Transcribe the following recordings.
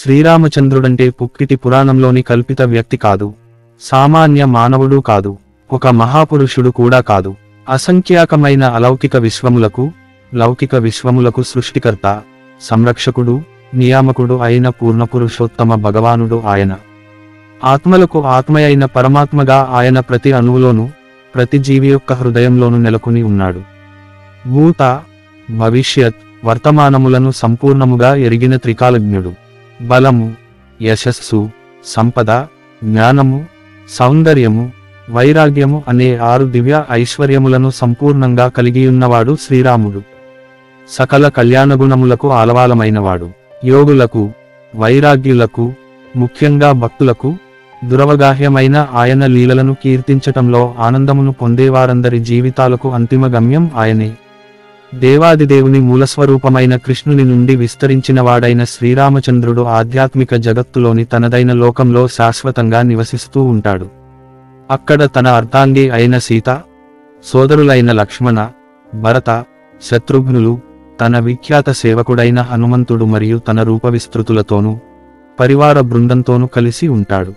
శ్రీరామచంద్రుడంటే పుక్కిటి పురాణంలోని కల్పిత వ్యక్తి కాదు, సామాన్య మానవుడు కాదు, ఒక మహాపురుషుడు కూడా కాదు. అసంఖ్యాకమైన అలౌకిక విశ్వములకు సృష్టికర్త, సంరక్షకుడు, నియామకుడు అయిన పూర్ణపురుషోత్తమ భగవానుడు ఆయన. ఆత్మలకు ఆత్మయైన పరమాత్మగా ఆయన ప్రతి అణువులోనూ, ప్రతి జీవి యొక్క హృదయంలోనూ నెలకొని ఉన్నాడు. భూత, భవిష్యత్, వర్తమానములను సంపూర్ణముగా ఎరిగిన త్రికాలజ్ఞుడు. బలము, యశస్సు, సంపద, జ్ఞానము, సౌందర్యము, వైరాగ్యము అనే 6 దివ్య ఐశ్వర్యములను సంపూర్ణంగా కలిగియున్నవాడు శ్రీరాముడు. సకల కళ్యాణగుణములకు ఆలవాలమైనవాడు. యోగులకు, వైరాగ్యులకు, ముఖ్యంగా భక్తులకు దురవగాహ్యమైన ఆయన లీలలను కీర్తించటంలో ఆనందమును పొందేవారందరి జీవితాలకు అంతిమ గమ్యం ఆయనే. దేవాదిదేవుని మూలస్వరూపమైన కృష్ణుని నుండి విస్తరించినవాడైన శ్రీరామచంద్రుడు ఆధ్యాత్మిక జగత్తులోని తనదైన లోకంలో శాశ్వతంగా నివసిస్తూ ఉంటాడు. అక్కడ తన అర్ధాంగి అయిన సీత, సోదరులైన లక్ష్మణ, భరత, శత్రుఘ్నులు, తన విఖ్యాత సేవకుడైన హనుమంతుడు మరియు తన రూపవిస్తృతులతోనూ పరివార బృందంతోనూ కలిసి ఉంటాడు.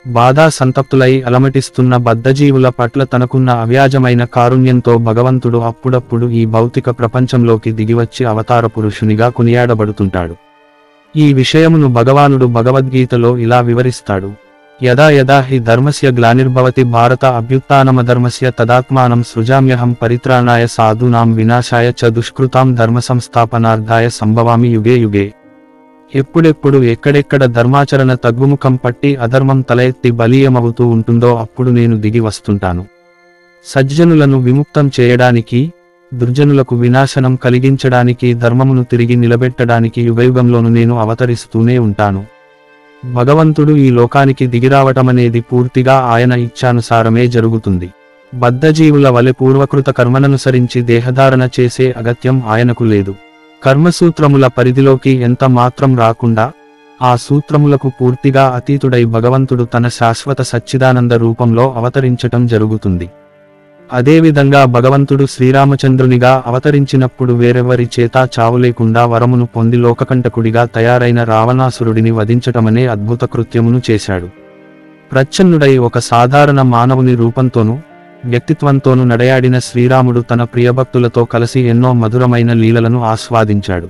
బాధా సంతప్తులై అలమటిస్తున్న బద్ధజీవుల పట్ల తనకున్న అవ్యాజమైన కారుణ్యంతో భగవంతుడు అప్పుడప్పుడు ఈ భౌతిక ప్రపంచంలోకి దిగివచ్చి అవతార పురుషునిగా కొనియాడబడుతుంటాడు. ఈ విషయమును భగవానుడు భగవద్గీతలో ఇలా వివరిస్తాడు: యదా యదా హి ధర్మస్య గ్లానిర్భవతి భారత అభ్యుత్థానమధర్మస్య తదాత్మానం సృజామ్యహం పరిత్రాణాయ సాధూనాం వినాశాయ చ దుష్కృతాం ధర్మ సంస్థాపనార్థాయ సంభవామి యుగే యుగే. ఎప్పుడెప్పుడు ఎక్కడెక్కడ ధర్మాచరణ తగ్గుముఖం పట్టి అధర్మం తల ఎత్తి బలీయమవుతూ ఉంటుందో అప్పుడు నేను దిగి వస్తుంటాను. సజ్జనులను విముక్తం చేయడానికి, దుర్జనులకు వినాశనం కలిగించడానికి, ధర్మమును తిరిగి నిలబెట్టడానికి యుగయుగంలోను నేను అవతరిస్తూనే ఉంటాను. భగవంతుడు ఈ లోకానికి దిగిరావటమనేది పూర్తిగా ఆయన ఇచ్ఛానుసారమే జరుగుతుంది. బద్ధజీవుల వలె పూర్వకృత కర్మననుసరించి దేహధారణ చేసే అగత్యం ఆయనకు లేదు. కర్మసూత్రముల పరిధిలోకి ఎంత మాత్రం రాకుండా, ఆ సూత్రములకు పూర్తిగా అతీతుడై భగవంతుడు తన శాశ్వత సచ్చిదానంద రూపంలో అవతరించటం జరుగుతుంది. అదేవిధంగా భగవంతుడు శ్రీరామచంద్రునిగా అవతరించినప్పుడు వేరెవరి చేతా చావులేకుండా వరమును పొంది లోకకంటకుడిగా తయారైన రావణాసురుడిని వధించటమనే అద్భుత కృత్యమును చేశాడు. ప్రచ్ఛన్నుడై ఒక సాధారణ మానవుని రూపంతోనూ వ్యక్తిత్వంతోనూ నడయాడిన శ్రీరాముడు తన ప్రియభక్తులతో కలిసి ఎన్నో మధురమైన లీలలను ఆస్వాదించాడు.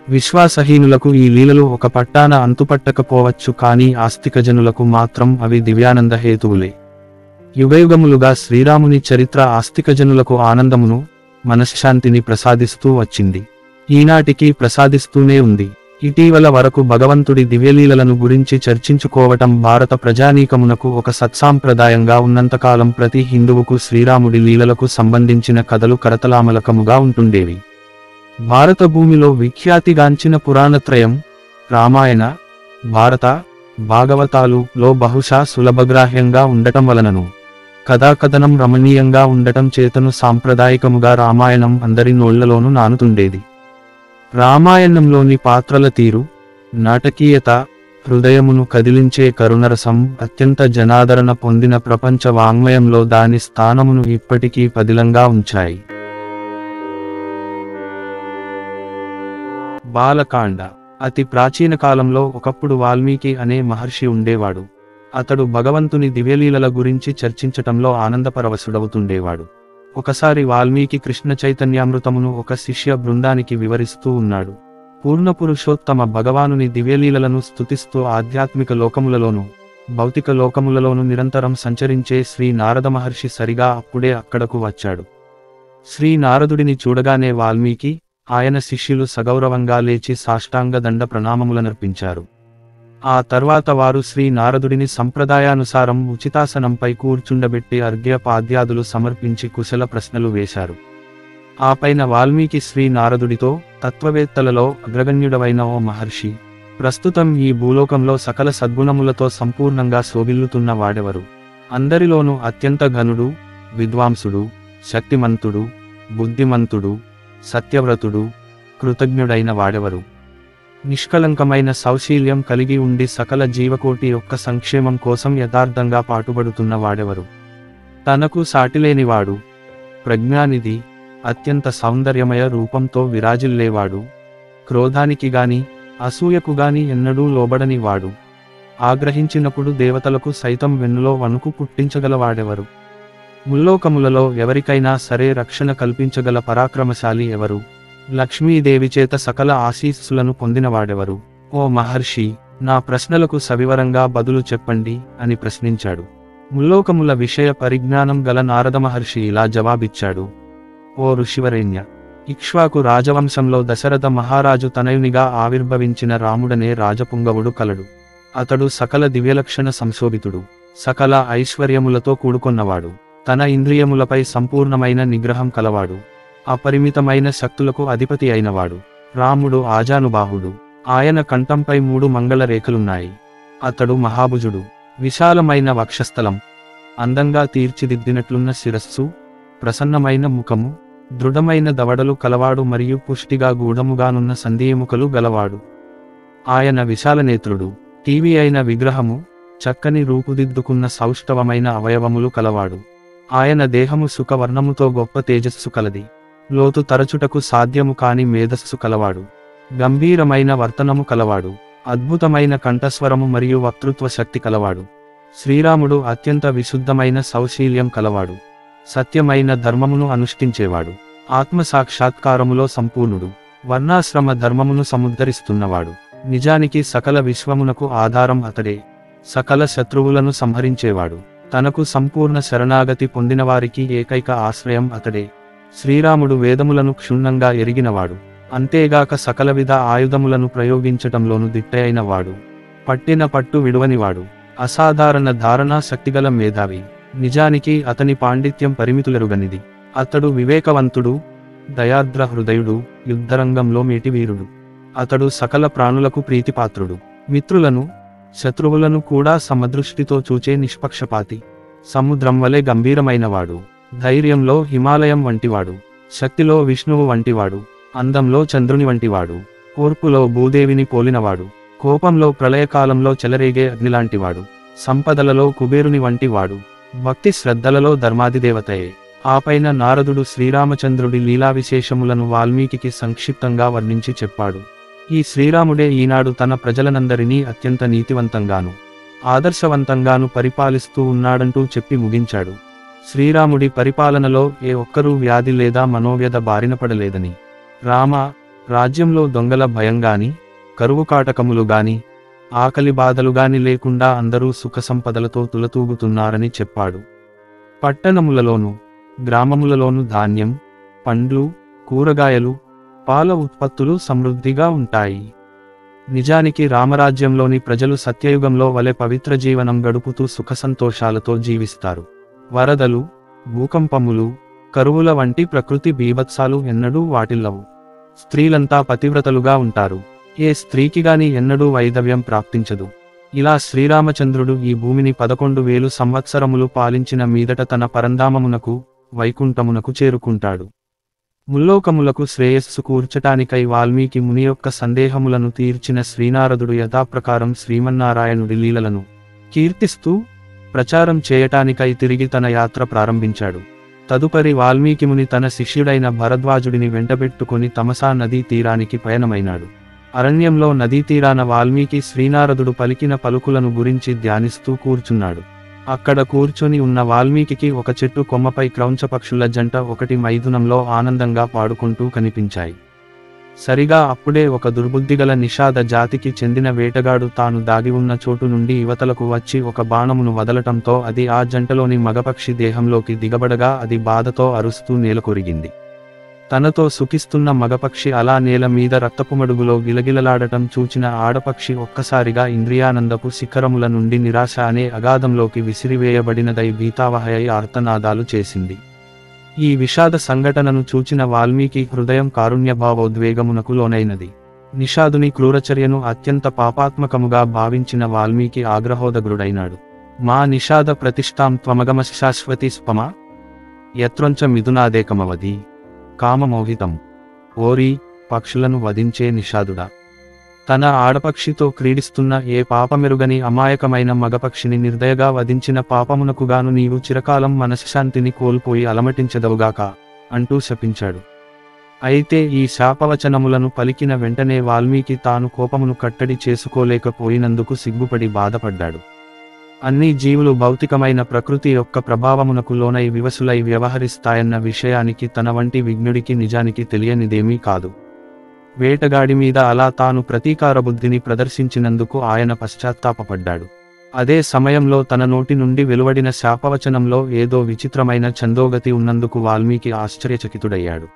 విశ్వాసహీనులకు ఈ లీలలు ఒక పట్టాన అంతుపట్టకపోవచ్చు, కానీ ఆస్తికజనులకు మాత్రం అవి దివ్యానంద హేతువులే. యుగయుగములుగా శ్రీరాముని చరిత్ర ఆస్తికజనులకు ఆనందమును, మనశ్శాంతిని ప్రసాదిస్తూ వచ్చింది. ఈనాటికి ప్రసాదిస్తూనే ఉంది. ఇటీవల వరకు భగవంతుడి దివ్యలీలలను గురించి చర్చించుకోవటం భారత ప్రజానీకమునకు ఒక సత్సాంప్రదాయంగా ఉన్నంతకాలం ప్రతి హిందువుకు శ్రీరాముడి లీలలకు సంబంధించిన కథలు కరతలామలకముగా ఉంటుండేవి. భారత భూమిలో విఖ్యాతిగాంచిన పురాణత్రయం రామాయణ, భారత, భాగవతాలు లో బహుశా సులభగ్రాహ్యంగా ఉండటం వలనను, కథాకథనం రమణీయంగా ఉండటం చేతను సాంప్రదాయికముగా రామాయణం అందరి నోళ్లలోనూ నానుతుండేది. రామాయణంలోని పాత్రల తీరు, నాటకీయత, హృదయమును కదిలించే కరుణరసం అత్యంత జనాదరణ పొందిన ప్రపంచ వాంగ్మయంలో దాని స్థానమును ఇప్పటికీ పదిలంగా ఉంచాయి. బాలకాండ. అతి ప్రాచీన కాలంలో ఒకప్పుడు వాల్మీకి అనే మహర్షి ఉండేవాడు. అతడు భగవంతుని దివ్యలీలల గురించి చర్చించటంలో ఆనందపరవశుడవుతుండేవాడు. ఒకసారి వాల్మీకి కృష్ణ చైతన్యామృతమును ఒక శిష్య బృందానికి వివరిస్తూ ఉన్నాడు. పూర్ణపురుషోత్తమ భగవానుని దివ్యలీలలను స్తుతిస్తూ ఆధ్యాత్మిక లోకములలోనూ, భౌతిక లోకములలోనూ నిరంతరం సంచరించే శ్రీ నారద మహర్షి సరిగా అప్పుడే అక్కడకు వచ్చాడు. శ్రీ నారదుడిని చూడగానే వాల్మీకి, ఆయన శిష్యులు సగౌరవంగా లేచి సాష్టాంగ దండ ప్రణామములనర్పించారు. ఆ తర్వాత వారు శ్రీ నారదుడిని సంప్రదాయానుసారం ఉచితాసనంపై కూర్చుండబెట్టి అర్ఘ్యపాద్యాదులు సమర్పించి కుశల ప్రశ్నలు వేశారు. ఆపైన వాల్మీకి శ్రీ నారదుడితో, తత్వవేత్తలలో అగ్రగణ్యుడవైన ఓ మహర్షి, ప్రస్తుతం ఈ భూలోకంలో సకల సద్గుణములతో సంపూర్ణంగా శోభిల్లుతున్న వాడెవరు? అందరిలోనూ అత్యంత ఘనుడు, విద్వాంసుడు, శక్తిమంతుడు, బుద్ధిమంతుడు, సత్యవ్రతుడు, కృతజ్ఞుడైన వాడెవరు? నిష్కలంకమైన సౌశీల్యం కలిగి ఉండి సకల జీవకోటి యొక్క సంక్షేమం కోసం యథార్థంగా పాటుపడుతున్న వాడెవరు? తనకు సాటిలేనివాడు, ప్రజ్ఞానిధి, అత్యంత సౌందర్యమయ రూపంతో విరాజిల్లేవాడు, క్రోధానికి గాని అసూయకుగాని ఎన్నడూ లోబడని వాడు. ఆగ్రహించినప్పుడు దేవతలకు సైతం వెన్నులో వణుకు పుట్టించగలవాడెవరు? ముల్లోకములలో ఎవరికైనా సరే రక్షణ కల్పించగల పరాక్రమశాలి ఎవరు? లక్ష్మీదేవి చేత సకల ఆశీస్సులను పొందినవాడెవరు? ఓ మహర్షి, నా ప్రశ్నలకు సవివరంగా బదులు చెప్పండి అని ప్రశ్నించాడు. ముల్లోకముల విషయ పరిజ్ఞానం గల నారద మహర్షి ఇలా జవాబిచ్చాడు. ఓ ఋషివరేణ్య, ఇక్ష్వాకు రాజవంశంలో దశరథ మహారాజు తనయునిగా ఆవిర్భవించిన రాముడనే రాజపుంగవుడు కలడు. అతడు సకల దివ్యలక్షణ సంశోభితుడు, సకల ఐశ్వర్యములతో కూడుకొన్నవాడు, తన ఇంద్రియములపై సంపూర్ణమైన నిగ్రహం కలవాడు, అపరిమితమైన శక్తులకు అధిపతి అయినవాడు. రాముడు ఆజానుబాహుడు, ఆయన కంఠంపై 3 మంగళ రేఖలున్నాయి. అతడు మహాభుజుడు, విశాలమైన వక్షస్థలం, అందంగా తీర్చిదిద్దినట్లున్న శిరస్సు, ప్రసన్నమైన ముఖము, దృఢమైన దవడలు కలవాడు మరియు పుష్టిగా గూఢముగానున్న సంధియెముకలు గలవాడు. ఆయన విశాలనేత్రుడు, టీవీ అయిన విగ్రహము, చక్కని రూపుదిద్దుకున్న సౌష్ఠవమైన అవయవములు కలవాడు. ఆయన దేహము సుఖవర్ణముతో గొప్ప తేజస్సు కలది, లోతు తరచుటకు సాధ్యము కాని మేధస్సు కలవాడు, గంభీరమైన వర్తనము కలవాడు, అద్భుతమైన కంఠస్వరము మరియు వక్తృత్వ శక్తి కలవాడు. శ్రీరాముడు అత్యంత విశుద్ధమైన సౌశీల్యం కలవాడు, సత్యమైన ధర్మమును అనుష్ఠించేవాడు, ఆత్మసాక్షాత్కారములో సంపూర్ణుడు, వర్ణాశ్రమ ధర్మమును సముద్ధరిస్తున్నవాడు. నిజానికి సకల విశ్వమునకు ఆధారం అతడే, సకల శత్రువులను సంహరించేవాడు, తనకు సంపూర్ణ శరణాగతి పొందినవారికి ఏకైక ఆశ్రయం అతడే. శ్రీరాముడు వేదములను క్షుణ్ణంగా ఎరిగినవాడు, అంతేగాక సకలవిధ ఆయుధములను ప్రయోగించటంలోను దిట్టయైనవాడు, పట్టిన పట్టు విడువనివాడు, అసాధారణ ధారణా శక్తిగల మేధావి. నిజానికి అతని పాండిత్యం పరిమితులెరుగనిది. అతడు వివేకవంతుడు, దయార్ద్ర హృదయుడు, యుద్ధరంగంలో మేటివీరుడు. అతడు సకల ప్రాణులకు ప్రీతిపాత్రుడు, మిత్రులను శత్రువులను కూడా సమదృష్టితో చూచే నిష్పక్షపాతి, సముద్రం వలె గంభీరమైనవాడు, ధైర్యంలో హిమాలయం వంటివాడు, శక్తిలో విష్ణువు వంటివాడు, అందంలో చంద్రుని వంటివాడు, ఓర్పులో భూదేవిని పోలినవాడు, కోపంలో ప్రళయకాలంలో చెలరేగే అగ్నిలాంటివాడు, సంపదలలో కుబేరుని వంటివాడు, భక్తి శ్రద్ధలలో ధర్మాధిదేవతయే. ఆపైన నారదుడు శ్రీరామచంద్రుడి లీలా విశేషములను వాల్మీకి సంక్షిప్తంగా వర్ణించి చెప్పాడు. ఈ శ్రీరాముడే ఈనాడు తన ప్రజలనందరినీ అత్యంత నీతివంతంగాను ఆదర్శవంతంగాను పరిపాలిస్తూ ఉన్నాడంటూ చెప్పి ముగించాడు. శ్రీరాముడి పరిపాలనలో ఏ ఒక్కరూ వ్యాధి లేదా మనోవ్యధ బారినపడలేదని, రామ రాజ్యంలో దొంగల భయంగాని, కరువు కాటకములు గాని, ఆకలి బాధలుగాని లేకుండా అందరూ సుఖసంపదలతో తులతూగుతున్నారని చెప్పాడు. పట్టణములలోను గ్రామములలోను ధాన్యం, పండ్లు, కూరగాయలు, పాల ఉత్పత్తులు సమృద్ధిగా ఉంటాయి. నిజానికి రామరాజ్యంలోని ప్రజలు సత్యయుగంలో వలె పవిత్ర జీవనం గడుపుతూ సుఖసంతోషాలతో జీవిస్తారు. వరదలు, భూకంపములు, కరువుల వంటి ప్రకృతి బీభత్సాలు ఎన్నడూ వాటిల్లవు. స్త్రీలంతా పతివ్రతలుగా ఉంటారు, ఏ స్త్రీకిగాని ఎన్నడూ వైధవ్యం ప్రాప్తించదు. ఇలా శ్రీరామచంద్రుడు ఈ భూమిని 11,000 సంవత్సరములు పాలించిన మీదట తన పరంధామమునకు, వైకుంఠమునకు చేరుకుంటాడు. ముల్లోకములకు శ్రేయస్సు కూర్చటానికై వాల్మీకి ముని యొక్క సందేహములను తీర్చిన శ్రీనారదుడు యథాప్రకారం శ్రీమన్నారాయణుడి లీలలను కీర్తిస్తూ ప్రచారం చేయటానికై తిరిగి తన యాత్ర ప్రారంభించాడు. తదుపరి వాల్మీకిముని తన శిష్యుడైన భరద్వాజుడిని వెంటబెట్టుకొని తమసా నదీ తీరానికి పయనమైనాడు. అరణ్యంలో నదీ తీరాన వాల్మీకి శ్రీనారదుడు పలికిన పలుకులను గురించి ధ్యానిస్తూ కూర్చున్నాడు. అక్కడ కూర్చొని ఉన్న వాల్మీకి ఒక చెట్టు కొమ్మపై క్రౌంచపక్షుల జంట ఒకటి మైథునంలో ఆనందంగా పాడుకుంటూ కనిపించాయి. సరిగా అప్పుడే ఒక దుర్బుద్ధిగల నిషాద జాతికి చెందిన వేటగాడు తాను దాగి ఉన్న చోటు నుండి యువతలకు వచ్చి ఒక బాణమును వదలటంతో అది ఆ జంటలోని మగపక్షి దేహంలోకి దిగబడగా అది బాధతో అరుస్తూ నేలకొరిగింది. తనతో సుఖిస్తున్న మగపక్షి అలా నేల మీద రక్తపుమడుగులో గిలగిలలాడటం చూచిన ఆడపక్షి ఒక్కసారిగా ఇంద్రియానందపు శిఖరముల నుండి నిరాశ అనే అగాధంలోకి విసిరివేయబడినదై భీతావహయై ఆర్తనాదాలు చేసింది. ఈ విషాద సంఘటనను చూచిన వాల్మీకి హృదయం కారుణ్యభావోద్వేగమునకు లోనైనది. నిషాదుని క్రూరచర్యను అత్యంత పాపాత్మకముగా భావించిన వాల్మీకి ఆగ్రహోదగ్రుడైనాడు. మా నిషాద ప్రతిష్టాం త్వమగమ శాశ్వతి స్పమ యత్రొంచ మిథునాదేకమవధి కామమోహితం. ఓరి పక్షులను వధించే నిషాదుడా, తన ఆడపక్షితో క్రీడిస్తున్న ఏ పాపమెరుగని అమాయకమైన మగపక్షిని నిర్దయగా వధించిన పాపమునకుగాను నీవు చిరకాలం మనశ్శాంతిని కోల్పోయి అలమటించదవుగాక అంటూ శపించాడు. అయితే ఈ శాపవచనములను పలికిన వెంటనే వాల్మీకి తాను కోపమును కట్టడి చేసుకోలేకపోయినందుకు సిగ్గుపడి బాధపడ్డాడు. అన్ని జీవులు భౌతికమైన ప్రకృతి యొక్క ప్రభావమునకు లోనై వివసులై వ్యవహరిస్తాయన్న విషయానికి తన వంటి విజ్ఞుడికి నిజానికి తెలియనిదేమీ కాదు. వేటగాడి మీద అలా తాను ప్రతీకార బుద్ధిని ప్రదర్శించినందుకు ఆయన పశ్చాత్తాపపడ్డాడు. అదే సమయంలో తన నోటి నుండి వెలువడిన శాపవచనంలో ఏదో విచిత్రమైన ఛందోగతి ఉన్నందుకు వాల్మీకి ఆశ్చర్యచకితుడయ్యాడు.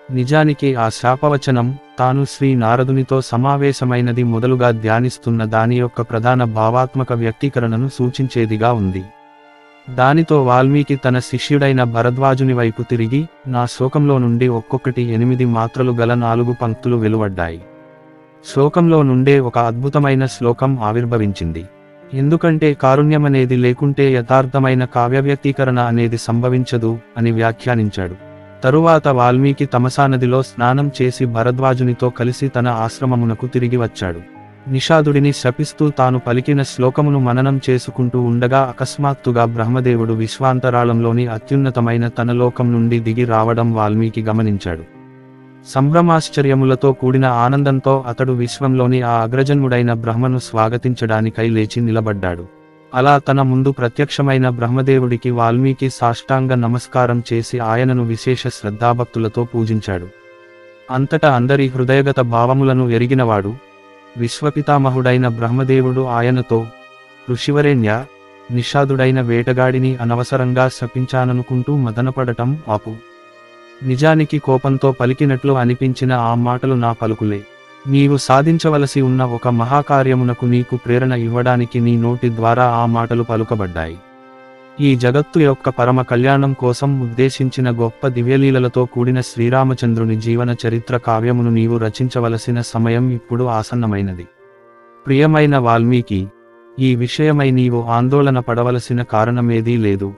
నిజానికి ఆ శాపవచనం తాను శ్రీ నారదునితో సమావేశమైనది మొదలుగా ధ్యానిస్తున్న దాని యొక్క ప్రధాన భావాత్మక వ్యక్తీకరణను సూచించేదిగా ఉంది. దానితో వాల్మీకి తన శిష్యుడైన భరద్వాజుని వైపు తిరిగి, నా శ్లోకంలో నుండి ఒక్కొక్కటి 8 మాత్రలు గల 4 పంక్తులు వెలువడ్డాయి. శ్లోకంలో నుండే ఒక అద్భుతమైన శ్లోకం ఆవిర్భవించింది. ఎందుకంటే కారుణ్యమనేది లేకుంటే యథార్థమైన కావ్యవ్యక్తీకరణ అనేది సంభవించదు అని వ్యాఖ్యానించాడు. తరువాత వాల్మీకి తమసానదిలో స్నానం చేసి భరద్వాజునితో కలిసి తన ఆశ్రమమునకు తిరిగి వచ్చాడు. నిషాదుడిని శపిస్తూ తాను పలికిన శ్లోకమును మననం చేసుకుంటూ ఉండగా అకస్మాత్తుగా బ్రహ్మదేవుడు విశ్వాంతరాళంలోని అత్యున్నతమైన తన లోకం నుండి దిగి రావడం వాల్మీకి గమనించాడు. సంభ్రమాశ్చర్యములతో కూడిన ఆనందంతో అతడు విశ్వంలోని ఆ అగ్రజన్ముడైన బ్రహ్మను స్వాగతించడానికై లేచి నిలబడ్డాడు. అలా తన ముందు ప్రత్యక్షమైన బ్రహ్మదేవుడికి వాల్మీకి సాష్టాంగ నమస్కారం చేసి ఆయనను విశేష శ్రద్ధాభక్తులతో పూజించాడు. అంతటా అందరి హృదయగత భావములను ఎరిగినవాడు విశ్వపితామహుడైన బ్రహ్మదేవుడు ఆయనతో, ఋషివరేణ్య, నిషాదుడైన వేటగాడిని అనవసరంగా శపించాననుకుంటూ మదనపడటం ఆపు. నిజానికి కోపంతో పలికినట్లు అనిపించిన ఆ మాటలు నా పలుకులే. నీవు సాధించవలసి ఉన్న ఒక మహాకార్యమునకు నీకు ప్రేరణ ఇవ్వడానికి నీ నోటి ద్వారా ఆ మాటలు పలుకబడ్డాయి. ఈ జగత్తు యొక్క పరమ కళ్యాణం కోసం ఉద్దేశించిన గొప్ప దివ్యలీలలతో కూడిన శ్రీరామచంద్రుని జీవన చరిత్ర కావ్యమును నీవు రచించవలసిన సమయం ఇప్పుడు ఆసన్నమైనది. ప్రియమైన వాల్మీకి, ఈ విషయమై నీవు ఆందోళన పడవలసిన కారణమేదీ లేదు.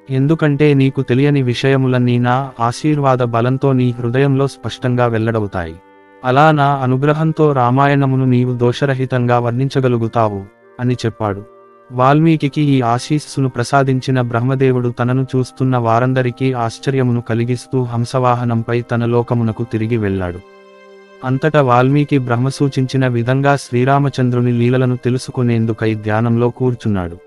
ఎందుకంటే నీకు తెలియని విషయములన్నీ నా ఆశీర్వాద బలంతో నీ హృదయంలో స్పష్టంగా వెల్లడవుతాయి. అలా నా అనుగ్రహంతో రామాయణమును నీవు దోషరహితంగా వర్ణించగలుగుతావు అని చెప్పాడు. వాల్మీకి ఈ ఆశీస్సును ప్రసాదించిన బ్రహ్మదేవుడు తనను చూస్తున్న వారందరికీ ఆశ్చర్యమును కలిగిస్తూ హంసవాహనంపై తన లోకమునకు తిరిగి వెళ్ళాడు. అంతటా వాల్మీకి బ్రహ్మ సూచించిన విధంగా శ్రీరామచంద్రుని లీలలను తెలుసుకునేందుకై ధ్యానంలో కూర్చున్నాడు.